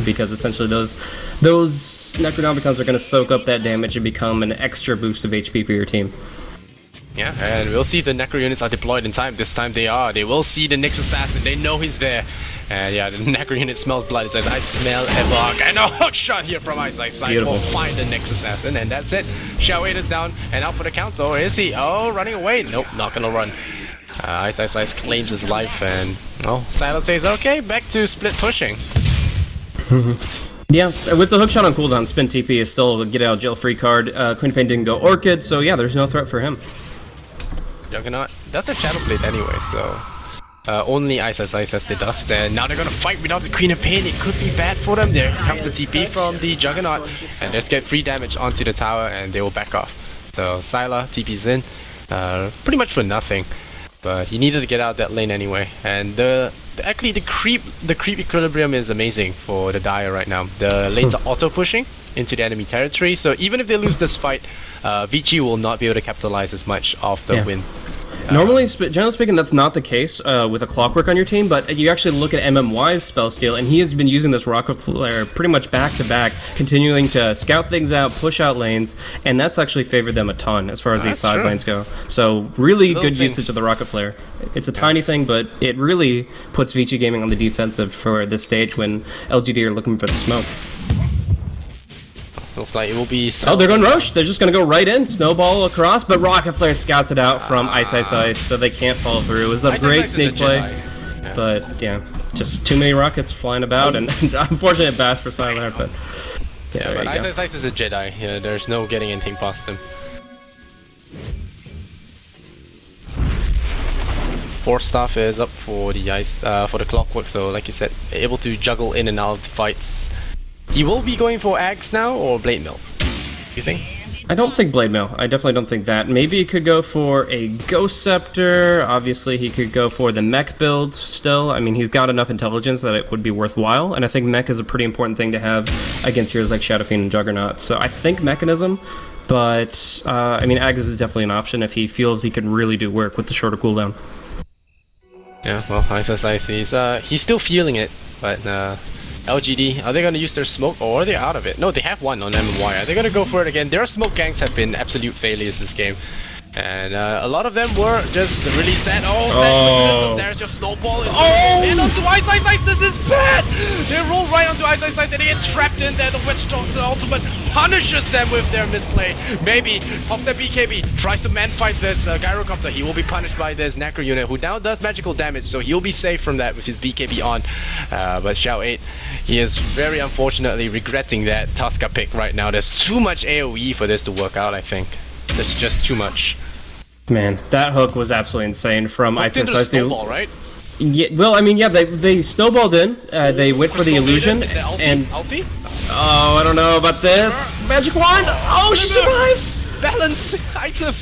because essentially those Necronomicons are going to soak up that damage and become an extra boost of HP for your team. Yeah, and we'll see if the Necro units are deployed in time. This time they are. They will see the Nyx Assassin. They know he's there. And yeah, the Necro unit smells blood. It says, I smell Evoc. And a hook shot here from Ice Ice Ice will find the Nyx Assassin. And that's it. Xiao 8 is down and out for the counter. Or is he? Oh, running away. Nope, not gonna run. Ice Ice Ice claims his life. And, well, Silent says, okay, back to split pushing. Yeah, with the hookshot on cooldown, Spin TP is still a get out of jail free card. Queen of Pain didn't go Orchid, so yeah, there's no threat for him. Juggernaut does have Shadow Blade anyway, so only Ice Ice Ice has the dust, and now they're gonna fight without the Queen of Pain. It could be bad for them. There comes the TP from the Juggernaut, and just get free damage onto the tower, and they will back off. So Syla TP's in, pretty much for nothing, but he needed to get out that lane anyway. And actually the creep equilibrium is amazing for the Dire right now. The lanes are auto pushing into the enemy territory, so even if they lose this fight, Vici will not be able to capitalize as much off the win. Normally, generally speaking, that's not the case with a Clockwork on your team, but you actually look at MMY's spell steal, and he has been using this Rocket Flare pretty much back to back, continuing to scout things out, push out lanes, and that's actually favored them a ton as far as these side lanes go. So really good usage of the Rocket Flare. It's a tiny thing, but it really puts Vici Gaming on the defensive for this stage when LGD are looking for the smoke. Looks like it will be... Oh, they're going Roche. They're just going to go right in, snowball across, but Rocket Flare scouts it out from Ice Ice Ice, so they can't follow through. It was a great sneak play, but yeah, just too many rockets flying about, and unfortunate bash for Silent, but yeah, but Ice Ice Ice is a Jedi. Yeah, there's no getting anything past him. Force Staff is up for the Clockwork, so like you said, able to juggle in and out of the fights. He will be going for Axe now, or Blade Mill, you think? I don't think Blade Mill. I definitely don't think that. Maybe he could go for a Ghost Scepter. Obviously, he could go for the mech build still. I mean, he's got enough intelligence that it would be worthwhile, and I think mech is a pretty important thing to have against heroes like Shadow Fiend and Juggernaut. So I think Mechanism, but I mean, Axe is definitely an option if he feels he can really do work with the shorter cooldown. Yeah, well, Ice Ice Ice, he's still feeling it, but LGD, are they going to use their smoke, or are they out of it? No, they have one on MMY. Are they going to go for it again? Their smoke ganks have been absolute failures this game. And a lot of them were just really sad. Oh, there's your snowball. It's in onto Ice Ice Ice. This is bad. They roll right onto Ice Ice Ice and they get trapped in there. The Witch Doc's ultimate punishes them with their misplay. Maybe pops their BKB, tries to man fight this Gyrocopter. He will be punished by this Necro unit, who now does magical damage, so he'll be safe from that with his BKB on. But Xiao 8, he is very unfortunately regretting that Tuska pick right now. There's too much AoE for this to work out, I think. There's just too much. Man, that hook was absolutely insane from Ice Ice Ice. Snowball, right? Yeah, well, I mean, yeah, they snowballed in. They went for the illusion, and ulti? Oh, I don't know about this. Magic Wand! Oh, she survives! Balance item!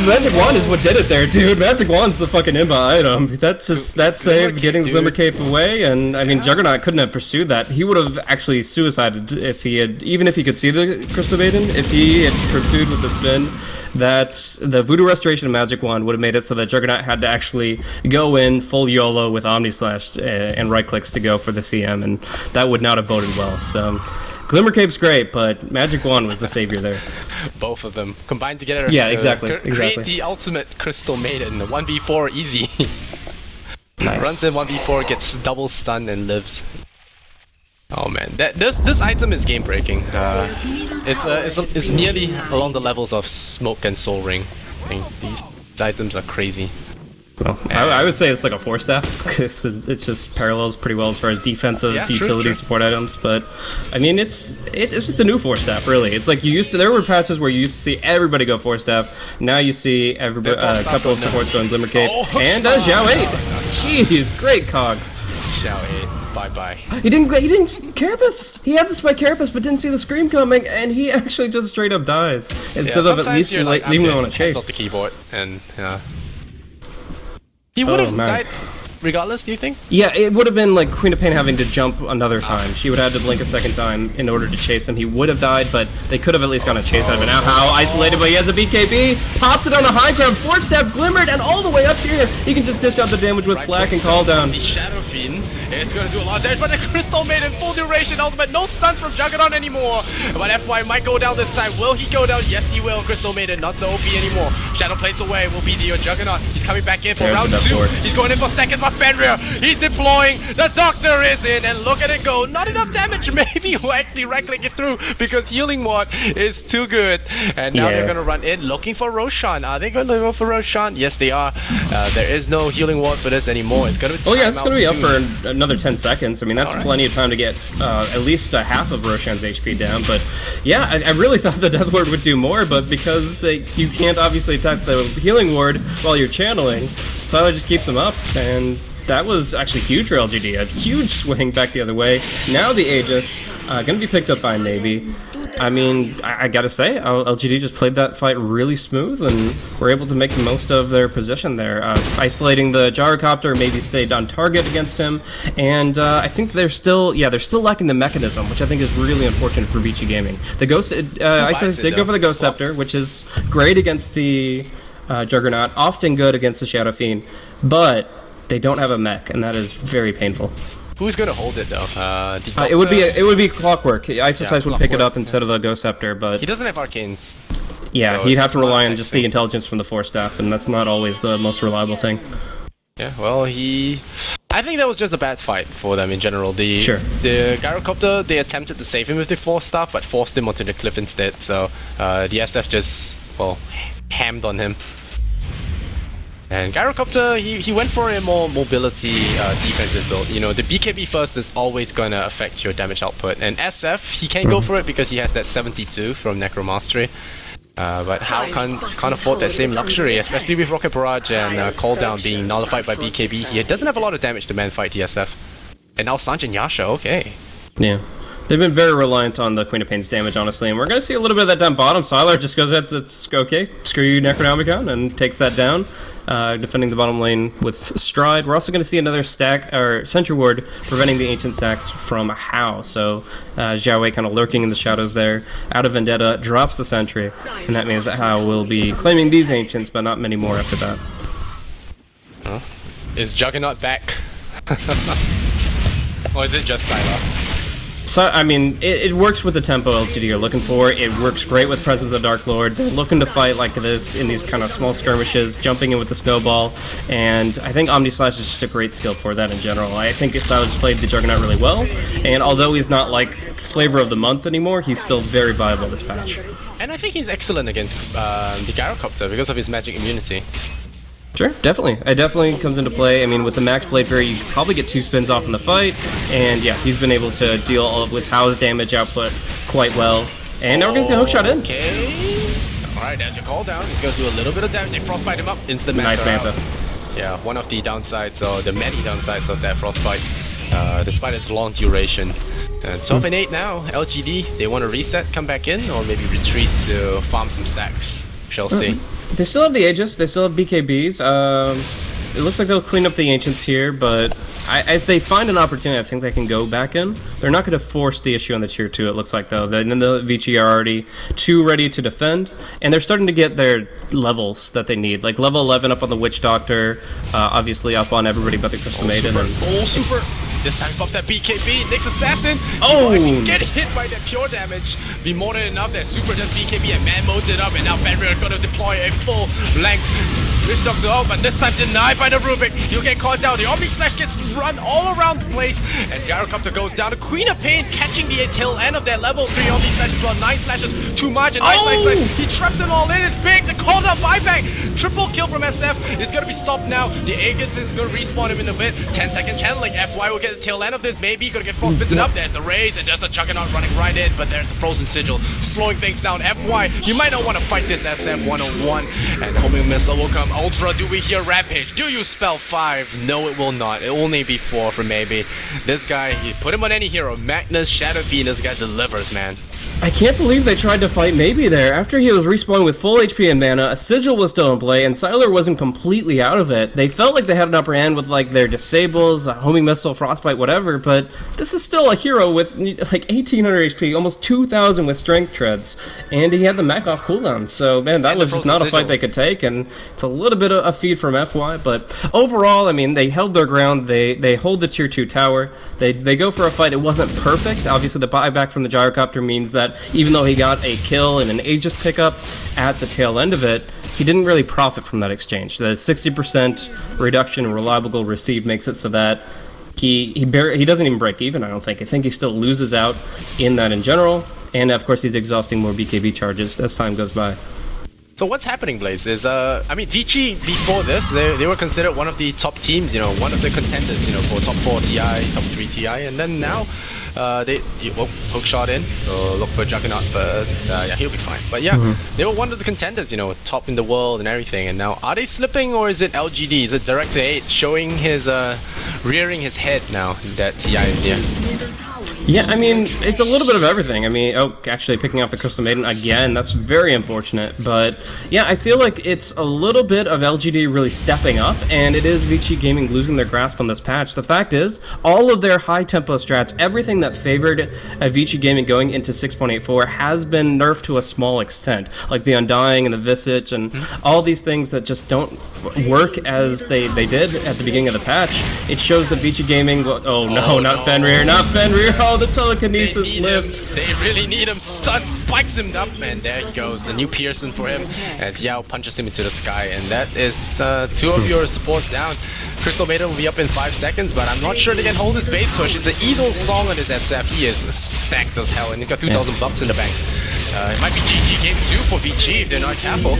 Magic Wand is what did it there, dude. Magic Wand's the fucking Imba item. That's just, that saved getting the Glimmer Cape away, and I mean, Juggernaut couldn't have pursued that. He would have actually suicided if he had, even if he could see the Crystal Maiden, if he had pursued with the spin. That the Voodoo Restoration of Magic Wand would have made it so that Juggernaut had to actually go in full YOLO with Omni Slash and right clicks to go for the CM, and that would not have boded well. So Glimmer Cape's great, but Magic Wand was the savior there. Both of them combined together. Yeah, exactly. Create the ultimate Crystal Maiden. 1v4 easy. Nice. Runs in 1v4, gets double stunned and lives. Oh man, this item is game breaking. It's nearly along the levels of Smoke and Soul Ring. I think these items are crazy. Well, I would say it's like a 4-staff. It's just parallels pretty well as far as defensive utility support items. But I mean, it's just a new 4-staff really. It's like there were patches where you used to see everybody go 4-staff. Now you see everybody, a couple of supports going Glimmer Cape, and Xiao 8. Jeez, great cogs. Xiao 8. Bye-bye. He didn't Carapace! He had to spike Carapace but didn't see the scream coming, and he actually just straight up dies. Instead of at least leaving him on a chase. Off the keyboard, and he would have died regardless, do you think? Yeah, it would have been like Queen of Pain having to jump another time. She would have had to blink a second time in order to chase him. He would have died, but they could have at least gone a chase out of it. Now how isolated, but he has a BKB, pops it on the high ground, 4-step glimmered, and all the way up here, he can just dish out the damage with Flak and Call Down. The Shadow Fiend is going to do a lot of damage, but the Crystal Maiden full duration ultimate, no stunts from Juggernaut anymore. But FY might go down this time. Will he go down? Yes, he will. Crystal Maiden not so OP anymore. Shadow plates away, will be the Juggernaut. He's coming back in for There's round the 2. board. He's going in for second, but Fenrir, he's deploying. The Doctor is in, and look at it go. Not enough damage. Maybe we'll actually right-click it through because Healing Ward is too good. And now they're going to run in looking for Roshan. Are they going to go for Roshan? Yes, they are. There is no Healing Ward for this anymore. It's going to be Oh yeah, it's going to be up soon. for another 10 seconds. I mean, that's plenty of time to get at least half of Roshan's HP down. But yeah, I really thought the Death Ward would do more, but because you can't obviously attack the Healing Ward while you're channeling, Sylar just keeps him up, and that was actually huge for LGD. A huge swing back the other way. Now the Aegis going to be picked up by Navy. I mean, I gotta say, LGD just played that fight really smooth and were able to make the most of their position there. Isolating the Gyrocopter, maybe stayed on target against him, and I think they're still lacking the mechanism, which I think is really unfortunate for Vici Gaming. The Ghost, Isis did go for the Ghost Scepter, which is great against the Juggernaut, often good against the Shadow Fiend, but they don't have a mech, and that is very painful. Who's gonna hold it though? It would be Clockwork. Isis would pick it up instead of the Ghost Scepter, but he doesn't have arcanes. Yeah, so he'd have to rely on just the intelligence from the Force Staff, and that's not always the most reliable thing. Yeah, well, I think that was just a bad fight for them in general. The Gyrocopter, they attempted to save him with the Force Staff, but forced him onto the cliff instead. So the SF just, well, hammed on him. And Gyrocopter, he went for a more mobility defensive build. You know, the BKB first is always going to affect your damage output. And SF, he can go for it because he has that 72 from Necromastery. But Hao can't afford that same luxury, especially with Rocket Barrage and Call Down being nullified by BKB. He doesn't have a lot of damage to man fight the SF. And now Sanjin Yasha, okay. Yeah. They've been very reliant on the Queen of Pain's damage, honestly, and we're going to see a little bit of that down bottom. Sylar just goes ahead, it's okay, screw you Necronomicon, and takes that down, defending the bottom lane with Stride. We're also going to see another stack, or Sentry Ward, preventing the Ancient stacks from Hao. So Xiao Wei kind of lurking in the shadows there. Out of Vendetta, drops the Sentry, and that means that Hao will be claiming these Ancients, but not many more after that. Is Juggernaut back? Or is it just Sylar? So, I mean, it works with the tempo LGD are looking for. It works great with Presence of the Dark Lord. They're looking to fight like this in these kind of small skirmishes, jumping in with the snowball, and I think Omni Slash is just a great skill for that in general. I think Sylar's played the Juggernaut really well, and although he's not like flavor of the month anymore, he's still very viable this patch. And I think he's excellent against the Gyrocopter because of his magic immunity. Sure, definitely. It definitely comes into play. I mean, with the Max Blade Fairy, you can probably get 2 spins off in the fight, and yeah, he's been able to deal with Hao's damage output quite well. And now we're going to see a hookshot in. Okay. Alright, there's your call down. He's going to do a little bit of damage. They frostbite him up. Instant Manta. Nice Manta. Yeah, one of the downsides, or the many downsides of that frostbite, despite its long duration. And 12 and 8 now. LGD, they want to reset, come back in, or maybe retreat to farm some stacks. Shall see. They still have the Aegis, they still have BKBs. It looks like they'll clean up the Ancients here, but if they find an opportunity, I think they can go back in. They're not going to force the issue on the tier 2, it looks like, though. Then the Vici are already too ready to defend, and they're starting to get their levels that they need. Like level 11 up on the Witch Doctor, obviously up on everybody but the Crystal Maiden. And super! This time pops that BKB, Nyx Assassin! Oh! Get hit by that pure damage! Be more than enough, that super does BKB and man modes it up, and now Fenrir gonna deploy a full length Witch Doctor, oh, but this time denied by the Rubik. He'll get caught down. The Omni Slash gets run all around the place, and Gyrocopter goes down. The Queen of Pain catching the tail end of that level 3 Omni Slash as well. 9 slashes, too much, and nice. He traps them all in. It's big. The call down buyback. Triple kill from SF. It's gonna be stopped now. The Aegis is gonna respawn him in a bit. 10-second channeling. FY will get the tail end of this. Maybe gonna get frostbitten up. There's the raise, and there's a Juggernaut running right in, but there's a Frozen Sigil slowing things down. FY, you might not want to fight this SF 101, and homing missile will come. Ultra, do we hear Rampage? Do you spell 5? No, it will not. It will only be 4 for maybe. This guy, you put him on any hero. Magnus, Shadow Fiend, this guy delivers, man. I can't believe they tried to fight Maybe there. After he was respawning with full HP and mana, a Sigil was still in play, and Sylar wasn't completely out of it. They felt like they had an upper hand with like their Disables, Homing Missile, Frostbite, whatever, but this is still a hero with like 1800 HP, almost 2000 with Strength Treads, and he had the mech off cooldown, so man, that was just not a fight they could take, and it's a little bit of a feed from FY, but overall, I mean, they held their ground, they hold the tier 2 tower, they go for a fight. It wasn't perfect. Obviously, the buyback from the Gyrocopter means that that even though he got a kill and an Aegis pickup at the tail end of it, he didn't really profit from that exchange. The 60% reduction in reliable receive makes it so that he doesn't even break even, I don't think. I think he still loses out in that in general, and of course he's exhausting more BKB charges as time goes by. So what's happening, Blaze, is, I mean, Vici, before this, they were considered one of the top teams, one of the contenders, for top 4 TI, top 3 TI, and then now, hook shot in, so look for Juggernaut first, yeah, he'll be fine. But yeah, they were one of the contenders, top in the world and everything, and now, are they slipping, or is it LGD? Is it Director 8 showing his, rearing his head now that TI is near? Yeah, I mean, it's a little bit of everything. I mean, actually picking off the Crystal Maiden again, that's very unfortunate. But yeah, I feel like it's a little bit of LGD really stepping up, and it is Vici Gaming losing their grasp on this patch. The fact is, all of their high-tempo strats, everything that favored Vici Gaming going into 6.84 has been nerfed to a small extent, like the Undying and the Visage and all these things that just don't work as they did at the beginning of the patch. It shows that Vici Gaming, not Fenrir, not Fenrir. Oh, the telekinesis lived. They really need him. Stun spikes him up, and there he goes. A new Pearson for him as Yao punches him into the sky. And that is 2 of your supports down. Crystal Maiden will be up in 5 seconds, but I'm not sure they can hold his base push. It's an Evil Song on his SF. He is stacked as hell, and he's got 2,000 bucks in the bank. It might be GG game 2 for Vici if they're not careful.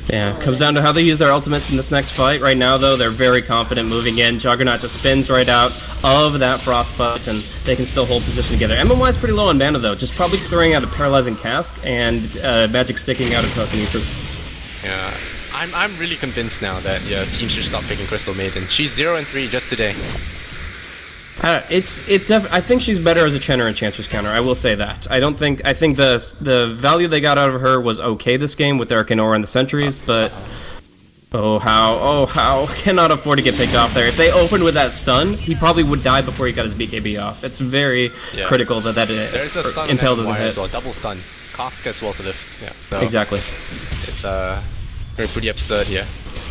Yeah, comes down to how they use their ultimates in this next fight. Right now, though, they're very confident moving in. Juggernaut just spins right out of that Frostbite, and they can still hold position together. MMY is pretty low on mana, though, just probably throwing out a Paralyzing Cask and Magic sticking out of Telekinesis. Yeah, I'm really convinced now that teams should stop picking Crystal Maiden. She's 0-3 just today. I think she's better as a Chen or Enchantress counter. I will say that. I think the value they got out of her was okay this game with their Arcanora and the Sentries, but how cannot afford to get picked off there. If they opened with that stun, he probably would die before he got his BKB off. It's very critical that there's a stun Impale doesn't hit as well, double stun. Cask as well as a lift. Yeah, so exactly. It's pretty absurd here.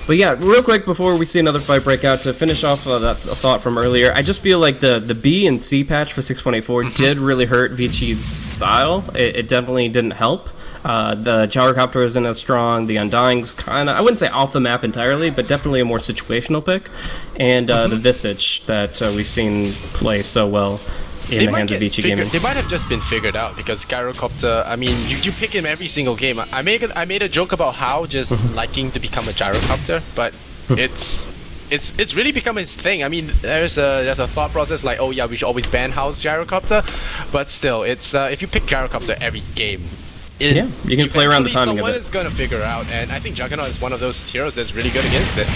But yeah, real quick before we see another fight break out, to finish off that thought from earlier, I just feel like the B and C patch for 6.84 did really hurt Vici's style. It definitely didn't help. The Gyrocopter isn't as strong, the Undying's kind of, I wouldn't say off the map entirely, but definitely a more situational pick. And the Visage that we've seen play so well in the hands of Vici Gaming. They might have just been figured out because Gyrocopter, I mean, you pick him every single game. I made a joke about how just liking to become a Gyrocopter, but it's really become his thing. I mean, there's a thought process like, oh yeah, we should always ban house Gyrocopter, but still, it's if you pick Gyrocopter every game, you can play around the timing of it. Someone is going to figure out, and I think Juggernaut is one of those heroes that's really good against it.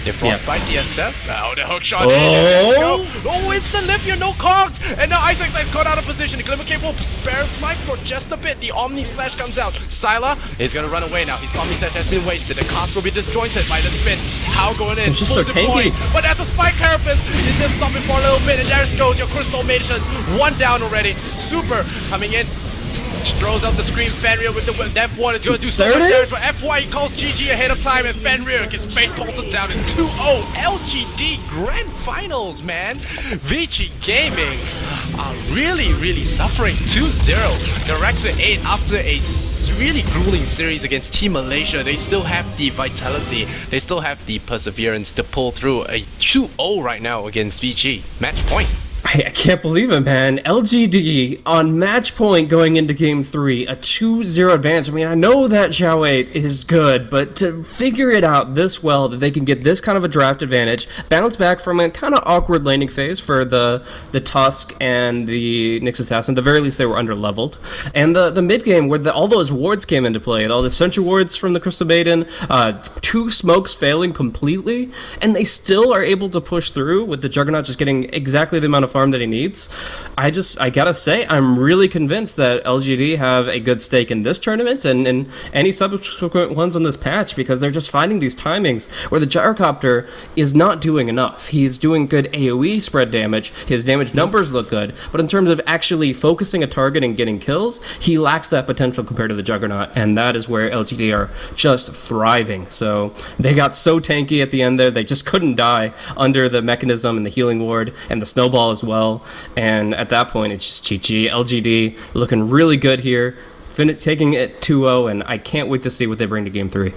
They Frostbite the SF. Oh, the hook shot in. Oh, it's the lift, no cogs. And now Isaac's caught out of position. Glimmer Cable spares Mike for just a bit. The Omni Slash comes out. Syla is going to run away now. His Omni Slash has been wasted. The cast will be disjointed by the spin. How going in? It's just so tanky. But that's a Spike Carapace. He's just stopping for a little bit. And there goes your Crystal Maiden. 1 down already. Super coming in. Throws out the screen. Fenrir with the F1 is going to do so much damage, but FY he calls GG ahead of time, and Fenrir gets fate bolted down in 2-0. LGD Grand Finals, man. Vici Gaming are really suffering. 2-0. Director 8 after a really grueling series against Team Malaysia. They still have the vitality. They still have the perseverance to pull through a 2-0 right now against Vici. Match point. I can't believe it, man. LGD on match point going into game 3, a 2-0 advantage. I mean, I know that Xiao 8 is good, but to figure it out this well, that they can get this kind of a draft advantage, bounce back from a kind of awkward landing phase for the Tusk and the Nyx Assassin. At the very least, they were under-leveled. And the mid-game, where all those wards came into play, all the Sentry wards from the Crystal Maiden, 2 smokes failing completely, and they still are able to push through with the Juggernaut just getting exactly the amount of farm that he needs. I gotta say, I'm really convinced that LGD have a good stake in this tournament and any subsequent ones on this patch, because they're just finding these timings where the Gyrocopter is not doing enough. He's doing good AoE spread damage, his damage numbers look good, but in terms of actually focusing a target and getting kills, he lacks that potential compared to the Juggernaut, and that is where LGD are just thriving. So they got so tanky at the end there, they just couldn't die under the mechanism and the healing ward, and the snowball is as well. And at that point, it's just GG. LGD looking really good here, taking it 2-0, and I can't wait to see what they bring to Game 3.